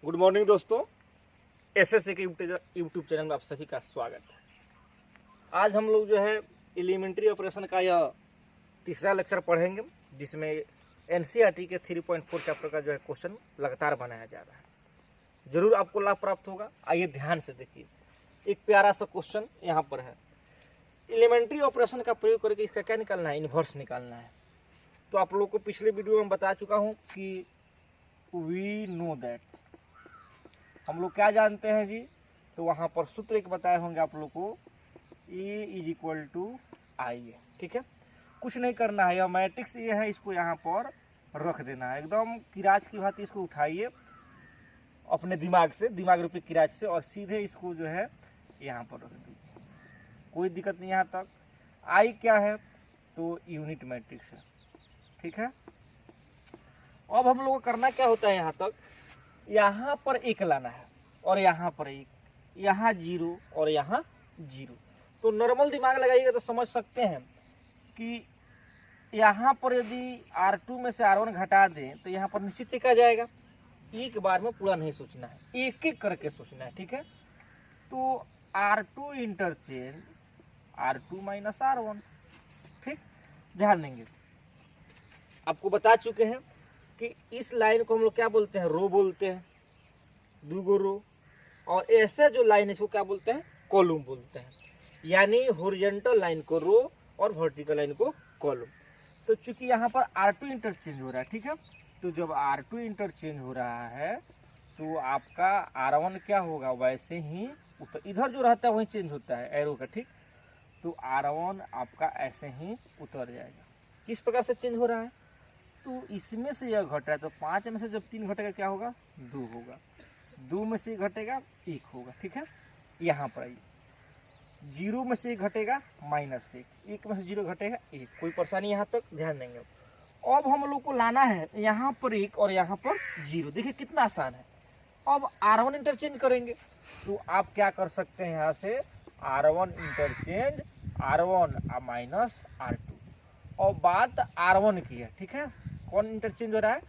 Good morning दोस्तों, SSC के YouTube channel में आप सभी का स्वागत है। आज हम लोग जो है एलिमेंट्री ऑपरेशन का यह तीसरा लेक्चर पढ़ेंगे, जिसमें एनसीईआरटी के 3.4 चैप्टर का जो है क्वेश्चन लगातार बनाया जा रहा है। जरूर आपको लाभ प्राप्त होगा। आइए ध्यान से देखिए, एक प्यारा सा क्वेश्चन यहाँ पर है। एलिमेंट्री ऑपरेशन का प्रयोग करके इसका क्या निकालना है? इन्वर्स निकालना है। तो आप लोग को पिछले वीडियो में बता चुका हूँ कि वी नो दैट, हम लोग क्या जानते हैं जी। तो वहां पर सूत्र एक बताए होंगे आप लोग को, ए इज इक्वल टू आई है। ठीक है, कुछ नहीं करना है। यह मैट्रिक्स ये है, इसको यहाँ पर रख देना है। एकदम किराच की भांति इसको उठाइए अपने दिमाग से, दिमाग रूपी किराच से, और सीधे इसको जो है यहाँ पर रख दीजिए। कोई दिक्कत नहीं यहाँ तक। आई क्या है? तो यूनिट मैट्रिक्स है। ठीक है, अब हम लोग को करना क्या होता है? यहाँ तक यहाँ पर एक लाना है और यहाँ पर एक, यहाँ जीरो और यहाँ जीरो। तो नॉर्मल दिमाग लगाइएगा तो समझ सकते हैं कि यहाँ पर यदि R2 में से R1 घटा दें तो यहाँ पर निश्चित क्या जाएगा। एक बार में पूरा नहीं सोचना है, एक एक करके सोचना है। ठीक है, तो R2 interchange R2 minus R1। ठीक, ध्यान देंगे। आपको बता चुके हैं कि इस लाइन को हम लोग क्या बोलते हैं? रो बोलते हैं, दूगो रो। और ऐसे जो लाइन है इसको क्या बोलते हैं? कॉलम बोलते हैं। यानी हॉरिजॉन्टल लाइन को रो और वर्टिकल लाइन को कॉलम। तो चूंकि यहाँ पर R2 इंटरचेंज हो रहा है, ठीक है, तो जब R2 इंटरचेंज हो रहा है तो आपका R1 क्या होगा? वैसे ही इधर जो रहता है वही चेंज होता है एरो का। ठीक, तो R1 आपका ऐसे ही उतर जाएगा। किस प्रकार से चेंज हो रहा है? तो इसमें से यह घट रहा है, तो 5 में से जब 3 घटेगा क्या होगा? 2 होगा। 2 में से घटेगा 1 होगा। ठीक है, यहाँ पर आइए, 0 में से घटेगा -1, 1 में से 0 घटेगा 1। कोई परेशानी यहाँ तक? ध्यान देंगे। अब हम लोग को लाना है यहाँ पर 1 और यहाँ पर 0। देखिए कितना आसान है। अब R1 इंटरचेंज करेंगे तो आप क्या कर सकते हैं? यहाँ से R1 interchange R1 minus R2। और बात R1 की है। ठीक है, कौन इंटरचेंज हो रहा है?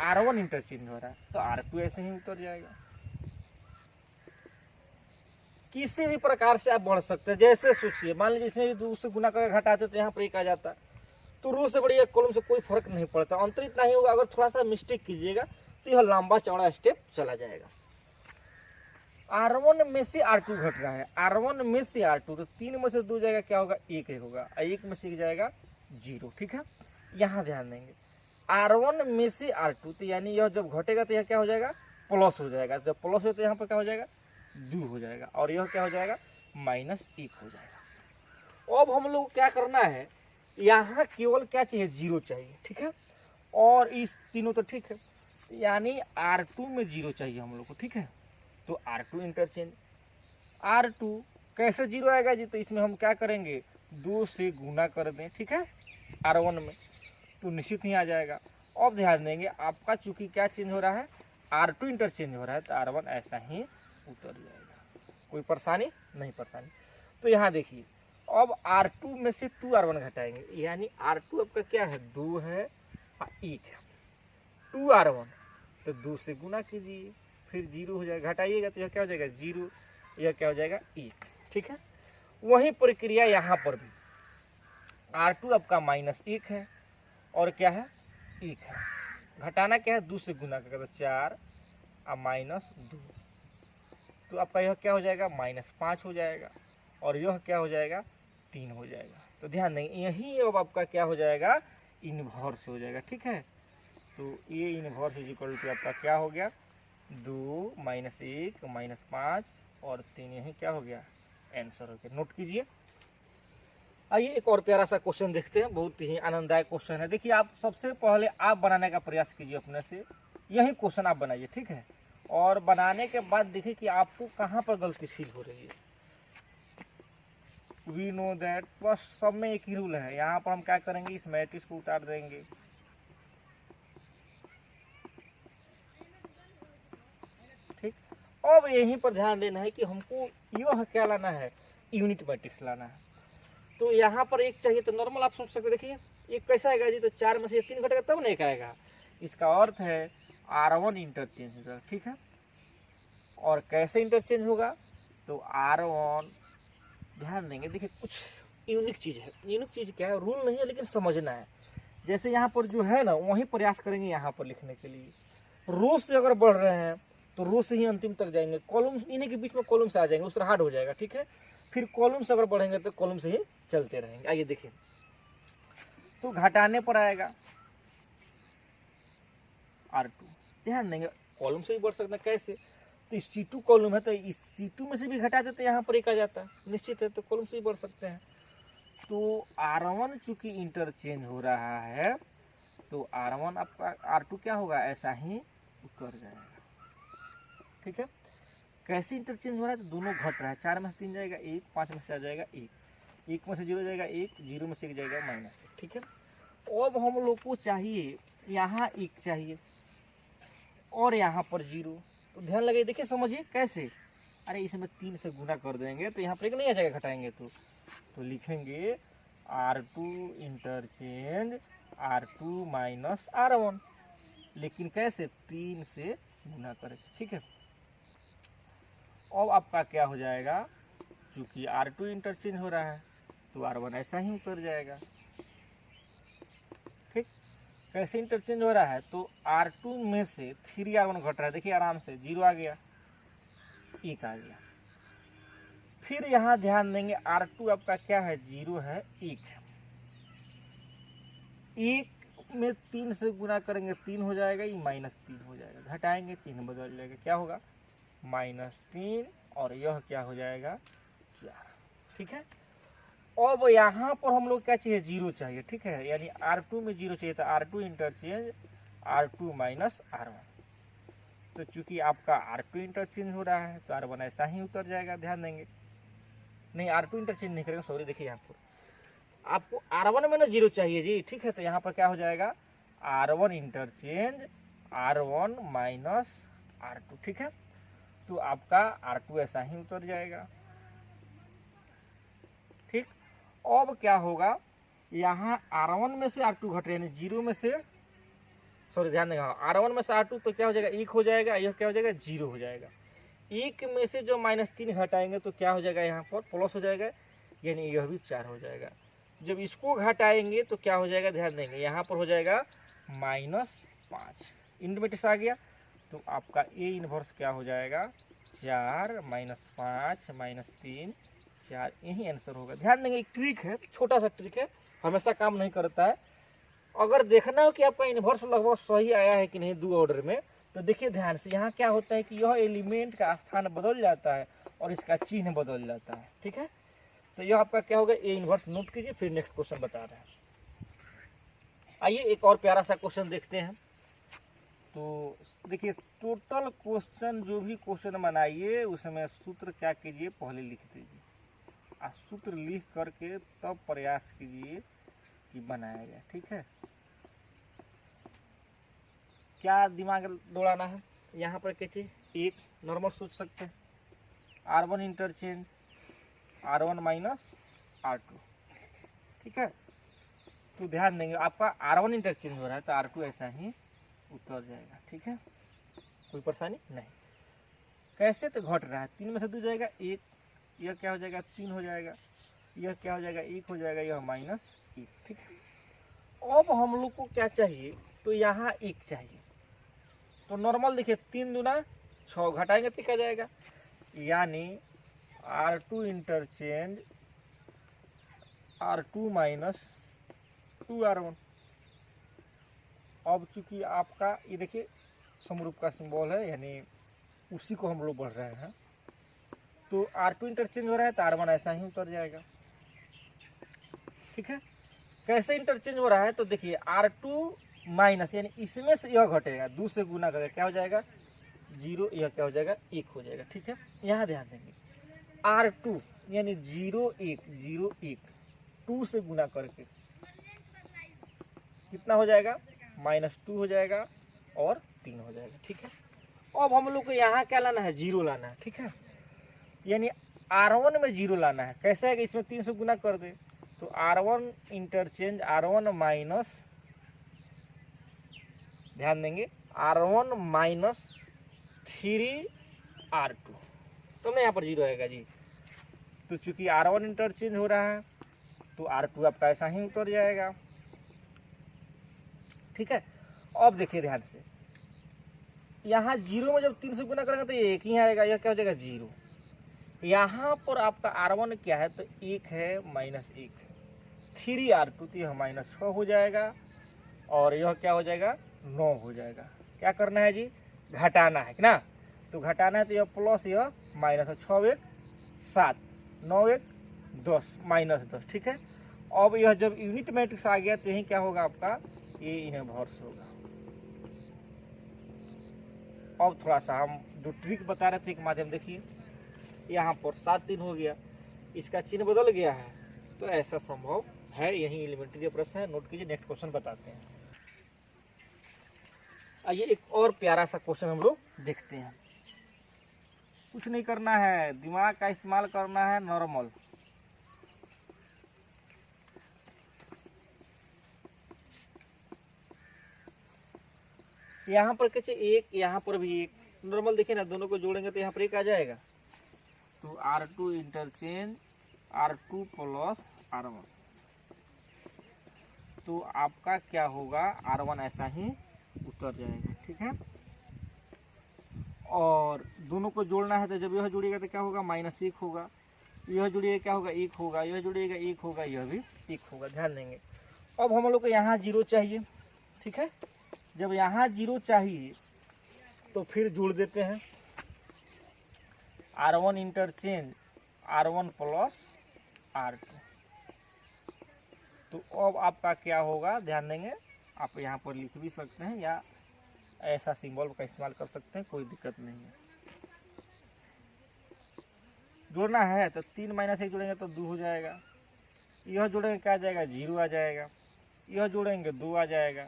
R1 इंटरचेंज हो रहा है, तो R2 ऐसे ही उतर जाएगा। किसी भी प्रकार से आप बढ़ सकते हैं, जैसे सोचिए। मान लीजिए इसमें भी 2 से गुना करके घटाते तो यहाँ पर 1 आ जाता। तो रो से बढ़िया कॉलम से कोई फर्क नहीं पड़ता, अंतर इतना ही होगा। अगर थोड़ा सा मिस्टेक कीजिएगा तो यह लंबा चौड़ा स्टेप चला जाएगा। R1 में से R2 घट रहा है, R1 में से R2, तो 3 में से 2 जाएगा, क्या होगा? 1 होगा। 1 में से 1 जाएगा 0। ठीक है, यहाँ ध्यान देंगे। R1 में से R2, तो यानी यह जब घटेगा तो यह क्या हो जाएगा? प्लस हो जाएगा। जब प्लस हो तो यहाँ पर क्या हो जाएगा? 2 हो जाएगा। और यह क्या हो जाएगा? -1 हो जाएगा। अब हम लोग क्या करना है? यहाँ केवल क्या चाहिए? 0 चाहिए। ठीक है, और इस तीनों तो ठीक है, यानी R2 में 0 चाहिए हम लोग को। ठीक है, तो R2 इंटरचेंज। R2 कैसे 0 आएगा जी? तो इसमें हम क्या करेंगे? 2 से गुना कर दें। ठीक है, R1 में, तो निश्चित ही आ जाएगा। अब ध्यान देंगे, आपका चूंकि क्या चेंज हो रहा है? R2 इंटरचेंज हो रहा है, तो R1 ऐसा ही उतर जाएगा। कोई परेशानी नहीं? परेशानी तो यहाँ देखिए, अब R2 में से 2R1 घटाएंगे, यानी R2 आपका क्या है? 2 है और 1 है। 2R1 तो 2 से गुना कीजिए, फिर 0 हो जाएगा। घटाइएगा तो यह क्या हो जाएगा? 0। यह क्या हो जाएगा? 1। ठीक है, वही प्रक्रिया यहाँ पर भी। R2 आपका -1 है और क्या है? 1 है। घटाना क्या है? 2 से गुना करके, तो 4 और -2, तो आपका यह क्या हो जाएगा? -5 हो जाएगा। और यह क्या हो जाएगा? 3 हो जाएगा। तो ध्यान देंगे, यही अब आपका क्या हो जाएगा? इनवर्स हो जाएगा। ठीक है, तो ये इनवर्स इज इक्वल टू आपका क्या हो गया? 2 -1 -5 और 3, यही क्या हो गया? आंसर हो गया। नोट कीजिए। आइए एक और प्यारा सा क्वेश्चन देखते हैं, बहुत ही आनंददायक क्वेश्चन है। देखिए, आप सबसे पहले आप बनाने का प्रयास कीजिए अपने से, यही क्वेश्चन आप बनाइए। ठीक है, और बनाने के बाद देखिए कि आपको कहाँ पर गलती फील हो रही है। वी नो दैट, बस सब में एक ही रूल है। यहाँ पर हम क्या करेंगे? इस मैट्रिक्स को उतार देंगे। ठीक, अब यहीं पर ध्यान देना है कि हमको यह क्या लाना है? यूनिट मैट्रिक्स लाना है। तो यहाँ पर 1 चाहिए, तो नॉर्मल आप सोच सकते। देखिए 1 कैसा आएगा जी? तो 4 में से 3 घटेगा तब नहीं आएगा। इसका अर्थ है R1 इंटरचेंज होगा। ठीक है, और कैसे इंटरचेंज होगा, तो R1, ध्यान देंगे, देखिए कुछ यूनिक चीज़ है। यूनिक चीज़ क्या है, रूल नहीं है लेकिन समझना है। जैसे यहाँ पर जो है ना, वही प्रयास करेंगे यहाँ पर लिखने के लिए। रो से अगर बढ़ रहे हैं तो रो से ही अंतिम तक जाएंगे, कॉलम इन्हीं के बीच में कॉलम से आ जाएंगे, उस तरह हार्ड हो जाएगा, ठीक है। फिर कॉलम से अगर बढ़ेंगे तो कॉलम से ही चलते रहेंगे। आइए देखिए, तो घटाने पर आएगा R2, ध्यान देंगे कॉलम से भी बढ़ सकता है। कैसे, तो इस C2 कॉलम है, तो इस C2 में से भी घटा देते यहाँ पर एक आ जाता है, निश्चित है, तो कॉलम से भी बढ़ सकते हैं। तो R1 चूंकि इंटरचेंज हो रहा है, तो R1 आपका R2 क्या होगा, ऐसा ही उतर जाएगा, ठीक है। कैसे इंटरचेंज हो रहा है, तो दोनों घट रहा है, 4 में से 3 जाएगा 1, 5 में से आ जाएगा 1, 1 में से 0 जाएगा 1, 0 में से 1 जाएगा -1, ठीक है। अब हम लोग को चाहिए यहाँ 1 चाहिए और यहाँ पर 0, तो ध्यान लगे, देखिए समझिए कैसे। अरे इसमें 3 से गुना कर देंगे तो यहाँ पर 1 नहीं आ जाएगा, घटाएंगे तो लिखेंगे R2 interchange R2 minus R1, लेकिन कैसे, 3 से गुना करें, ठीक है। अब आपका क्या हो जाएगा, क्योंकि R2 इंटरचेंज हो रहा है तो R1 ऐसा ही उतर जाएगा, ठीक। कैसे इंटरचेंज हो रहा है, तो R2 में से 3R1 घट रहा है, देखिए आराम से 0 आ गया, 1 आ गया। फिर यहाँ ध्यान देंगे R2 आपका क्या है, 0 है, 1 है। 1 में 3 से गुना करेंगे 3 हो जाएगा, ये -3 हो जाएगा, घटाएंगे चिन्ह बदल जाएगा, क्या होगा, -3, और यह क्या हो जाएगा, 4, ठीक है। अब यहाँ पर हम लोग क्या चाहिए, 0 चाहिए, ठीक है, यानी R2 में 0 चाहिए, तो R2 interchange R2 minus R1, तो चूंकि आपका R2 इंटरचेंज हो रहा है तो R1 ऐसा ही उतर जाएगा, ध्यान देंगे। नहीं, R2 इंटरचेंज नहीं करेंगे, सॉरी, देखिए यहाँ पर आपको R1 में ना 0 चाहिए जी, ठीक है, तो यहाँ पर क्या हो जाएगा, R1 interchange R1 minus R2, ठीक है, तो आपका R2 ऐसा ही उतर जाएगा, ठीक। अब क्या होगा, यहाँ R1 में से R2 घट रहे हैं, 0 में से, सॉरी ध्यान देगा, R1 में से R2 तो क्या हो जाएगा, 1 हो जाएगा, यह क्या हो जाएगा, 0 हो जाएगा। 1 में से जो -3 घटाएंगे तो क्या हो जाएगा, यहाँ पर प्लस हो जाएगा, यानी यह भी 4 हो जाएगा। जब इसको घटाएंगे तो क्या हो जाएगा, ध्यान देंगे, यहाँ पर हो जाएगा -5, इंडमेटिस आ गया, तो आपका A इनवर्स क्या हो जाएगा, 4 -5 -3 4, यही आंसर होगा। ध्यान देंगे, एक ट्रिक है, छोटा सा ट्रिक है, हमेशा काम नहीं करता है। अगर देखना हो कि आपका इनवर्स लगभग सही आया है कि नहीं 2 ऑर्डर में, तो देखिए ध्यान से, यहाँ क्या होता है कि यह एलिमेंट का स्थान बदल जाता है और इसका चिन्ह बदल जाता है, ठीक है। तो यह आपका क्या होगा, A इनवर्स नोट कीजिए, फिर नेक्स्ट क्वेश्चन बता रहे हैं। आइए एक और प्यारा सा क्वेश्चन देखते हैं। तो देखिए, टोटल क्वेश्चन, जो भी क्वेश्चन बनाइए उसमें सूत्र क्या कीजिए, पहले लिख दीजिए, और सूत्र लिख करके तब प्रयास कीजिए कि बनाया जाए, ठीक है। क्या दिमाग दौड़ाना है, यहाँ पर क्या चाहिए, एक नॉर्मल सोच सकते हैं, R1 interchange R1 minus R2, ठीक है। तो ध्यान देंगे, आपका R1 इंटरचेंज हो रहा है तो R2 ऐसा ही उतर जाएगा, ठीक है, कोई परेशानी नहीं। कैसे, तो घट रहा है, 3 में से 2 जाएगा 1, यह क्या हो जाएगा, 3 हो जाएगा, यह क्या हो जाएगा, 1 हो जाएगा, यह -1, ठीक है। अब हम लोग को क्या चाहिए, तो यहाँ 1 चाहिए, तो नॉर्मल देखिए, 3 दूना 6, घटाएंगे तो क्या जाएगा, यानी R2 interchange R2 minus 2R1। अब चूंकि आपका ये देखिए समरूप का सिंबल है, यानी उसी को हम लोग बढ़ रहे हैं, तो R2 इंटरचेंज हो रहा है तो R1 ऐसा ही उतर जाएगा, ठीक है। कैसे इंटरचेंज हो रहा है, तो देखिए R2 माइनस, यानी इसमें से यह घटेगा, 2 से गुना करके क्या हो जाएगा, 0, यह क्या हो जाएगा, 1 हो जाएगा, ठीक है। यहाँ ध्यान देंगे, R2 यानी 0 1 0 1, 2 से गुना करके कितना हो जाएगा, -2 हो जाएगा और 3 हो जाएगा, ठीक है। अब हम लोग को यहाँ क्या लाना है, 0 लाना है, ठीक है, यानी R1 में 0 लाना है। कैसे है कि इसमें 3 से गुना कर दे, तो R1 इंटरचेंज R1 माइनस, ध्यान देंगे, R1 माइनस 3 R2, तो मैं यहाँ पर 0 आएगा जी। तो चूंकि R1 इंटरचेंज हो रहा है तो R2 आपका ऐसा ही उतर जाएगा। ठीक है, अब देखिए ध्यान से, यहाँ 0 में जब 3 से गुना करेंगे तो ये 1 ही आएगा, यह क्या हो जाएगा 0। यहाँ पर आपका R1 क्या है तो 1 है -1 है, 3R2 तो यह -6 हो जाएगा और यह क्या हो जाएगा 9 हो जाएगा। क्या करना है जी, घटाना है ना, तो घटाना है तो यह प्लस यह माइनस, 6 1 7, 9 1 10, -10। ठीक है, अब यह जब यूनिट मैट्रिक्स आ गया तो यही क्या होगा आपका, ये इनवर्स होगा। अब थोड़ा सा हम जो ट्रिक बता रहे थे एक माध्यम देखिए, यहाँ पर 7 3 हो गया, इसका चिन्ह बदल गया है, तो ऐसा संभव है, यही एलिमेंट्री प्रश्न है। नोट कीजिए, नेक्स्ट क्वेश्चन बताते हैं। आइए एक और प्यारा सा क्वेश्चन हम लोग देखते हैं। कुछ नहीं करना है, दिमाग का इस्तेमाल करना है नॉर्मल। यहाँ पर कैसे 1, यहाँ पर भी 1, नॉर्मल देखिए ना, दोनों को जोड़ेंगे तो यहाँ पर 1 आ जाएगा। तो R2 interchange R2 plus R1, तो आपका क्या होगा, R1 ऐसा ही उतर जाएगा। ठीक है, और दोनों को जोड़ना है तो जब यह जुड़ेगा तो क्या होगा -1 होगा, यह जुड़ेगा क्या होगा 1 होगा, यह जुड़ेगा 1 होगा, यह भी 1 होगा। ध्यान देंगे। अब हम लोग को यहाँ 0 चाहिए। ठीक है, जब यहाँ 0 चाहिए तो फिर जोड़ देते हैं R1 interchange R1 plus R2, तो अब आपका क्या होगा, ध्यान देंगे। आप यहाँ पर लिख भी सकते हैं या ऐसा सिंबल का इस्तेमाल कर सकते हैं, कोई दिक्कत नहीं है। जोड़ना है तो 3 - 1 जोड़ेंगे तो 2 हो जाएगा, यह जोड़ेंगे क्या आ जाएगा 0 आ जाएगा, यह जोड़ेंगे 2 आ जाएगा,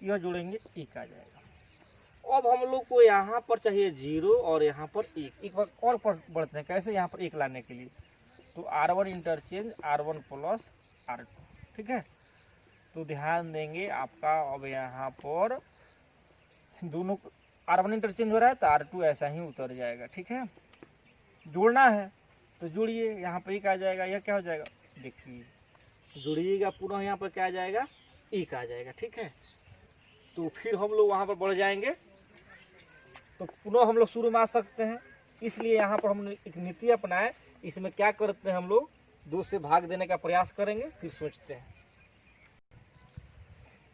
यह जोड़ेंगे 1 आ जाएगा। अब हम लोग को यहाँ पर चाहिए 0 और यहाँ पर 1। एक बार और बढ़ते हैं, कैसे, यहाँ पर 1 लाने के लिए तो R1 interchange R1 plus R2। ठीक है, तो ध्यान देंगे आपका, अब यहाँ पर दोनों R1 इंटरचेंज हो रहा है तो R2 ऐसा ही उतर जाएगा। ठीक है, जोड़ना है तो जोड़िए, यहाँ पर 1 आ जाएगा, यह क्या हो जाएगा, देखिए जोड़िएगा पुनः, यहाँ पर क्या आ जाएगा 1 आ जाएगा। ठीक है, तो फिर हम लोग वहाँ पर बढ़ जाएंगे तो पुनः हम लोग शुरू में आ सकते हैं। इसलिए यहाँ पर हमने एक नीति अपनाए, इसमें क्या करते हैं हम लोग 2 से भाग देने का प्रयास करेंगे, फिर सोचते हैं।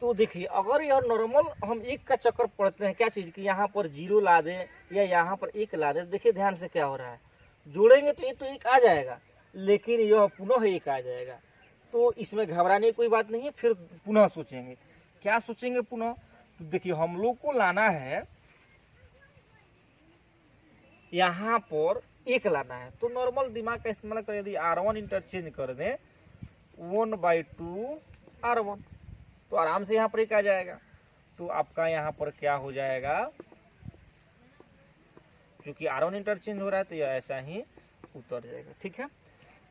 तो देखिए, अगर यह नॉर्मल हम 1 का चक्कर पड़ते हैं, क्या चीज़ की यहाँ पर 0 ला दें या यहाँ पर 1 ला दें, देखिए ध्यान से क्या हो रहा है, जोड़ेंगे तो ये तो 1 आ जाएगा, लेकिन यह पुनः 1 आ जाएगा। तो इसमें घबराने की कोई बात नहीं है, फिर पुनः सोचेंगे। क्या सोचेंगे पुनः, तो देखिए हम लोग को लाना है, यहाँ पर 1 लाना है, तो नॉर्मल दिमाग का इस्तेमाल कर यदि R1 इंटरचेंज कर दें 1/2 R1, तो आराम से यहाँ पर 1 आ जाएगा। तो आपका यहाँ पर क्या हो जाएगा, क्योंकि R1 इंटरचेंज हो रहा है तो यह ऐसा ही उतर जाएगा। ठीक है,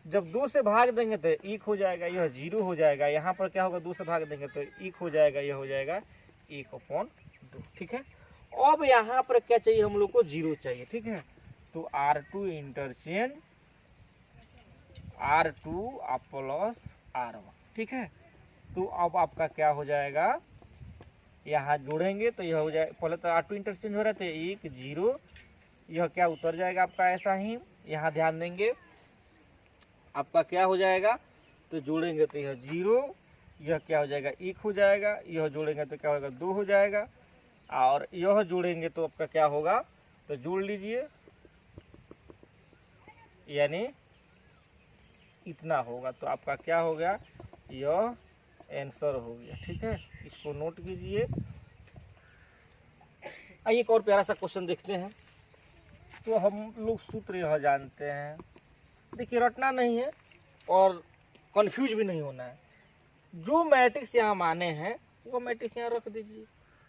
जब 2 से भाग देंगे तो 1 हो जाएगा, यह 0 हो जाएगा। यहाँ पर क्या होगा, 2 से भाग देंगे तो 1 हो जाएगा, यह हो जाएगा 1/2। ठीक है, अब यहाँ पर क्या चाहिए हम लोग को, 0 चाहिए। ठीक है, तो R2 interchange R2 plus R1। ठीक है, तो अब आपका क्या हो जाएगा, यहाँ जोड़ेंगे तो यह हो जाए, पहले तो R2 इंटरचेंज हो रहा था 1 0, यह क्या उतर जाएगा आपका ऐसा ही। यहाँ ध्यान देंगे, आपका क्या हो जाएगा, तो जोड़ेंगे तो यह 0, यह क्या हो जाएगा 1 हो जाएगा, यह जोड़ेंगे तो क्या होगा 2 हो जाएगा, और यह जोड़ेंगे तो आपका क्या होगा, तो जोड़ लीजिए, यानी इतना होगा, तो आपका क्या हो गया, यह आंसर हो गया। ठीक है, इसको नोट कीजिए। आइए एक और प्यारा सा क्वेश्चन देखते हैं। तो हम लोग सूत्र यह जानते हैं, देखिए रटना नहीं है और कंफ्यूज भी नहीं होना है। जो मैट्रिक्स यहाँ माने हैं वो मैट्रिक्स यहाँ रख दीजिए,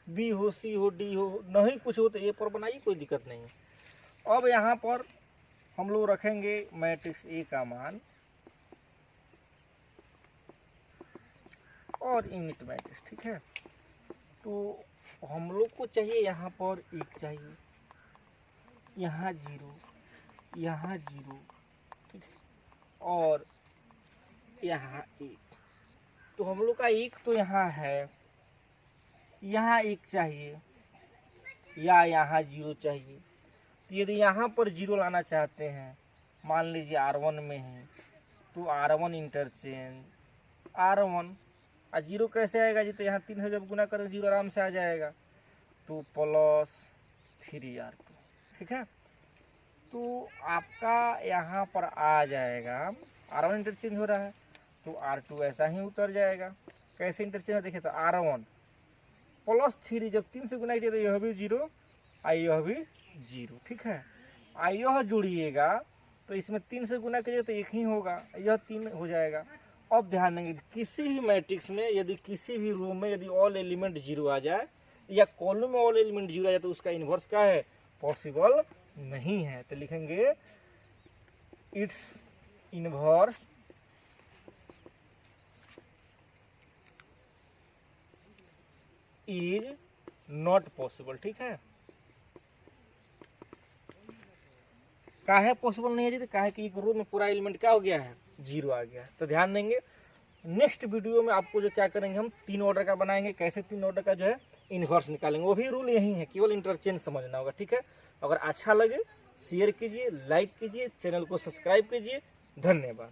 बी हो सी हो डी हो, नहीं कुछ हो तो ए पर बनाइए, कोई दिक्कत नहीं है। अब यहाँ पर हम लोग रखेंगे मैट्रिक्स ए का मान और यूनिट मैट्रिक्स। ठीक है, तो हम लोग को चाहिए यहाँ पर 1 चाहिए, यहाँ 0, यहाँ 0, ठीक है, और यहाँ 1। तो हम लोग का 1 तो यहाँ है, यहाँ 1 चाहिए या यहाँ 0 चाहिए। तो यदि यहाँ पर 0 लाना चाहते हैं, मान लीजिए R1 में है, तो R1 इंटरचेंज R1 और 0 कैसे आएगा जी? तो यहाँ 3 से जब गुना करें 0 आराम से आ जाएगा, तो +3R2, ठीक है। तो आपका यहाँ पर आ जाएगा, R1 इंटरचेंज हो रहा है तो R2 ऐसा ही उतर जाएगा। कैसे इंटरचेंज देखिए, तो R1 +3 जब 3 से गुना कीजिए तो यह भी 0 और यह भी 0, ठीक है। यह जोड़िएगा तो इसमें 3 से गुना कीजिए तो 1 ही होगा, यह 3 हो जाएगा। अब ध्यान देंगे, किसी भी मैट्रिक्स में यदि किसी भी रो में यदि ऑल एलिमेंट 0 आ जाए या कॉलम में ऑल एलिमेंट 0 आ जाए तो उसका इन्वर्स क्या है? पॉसिबल नहीं है। तो लिखेंगे it's inverse is not possible, ठीक है। काहे पॉसिबल नहीं है जी? तो काहे कि एक रो में पूरा एलिमेंट क्या हो गया है? 0 आ गया। तो ध्यान देंगे, नेक्स्ट वीडियो में आपको जो क्या करेंगे, हम 3 ऑर्डर का बनाएंगे, कैसे 3 ऑर्डर का जो है इन्वर्स निकालेंगे। वो भी रूल यही है, केवल इंटरचेंज समझना होगा, ठीक है। अगर अच्छा लगे शेयर कीजिए, लाइक कीजिए, चैनल को सब्सक्राइब कीजिए। धन्यवाद।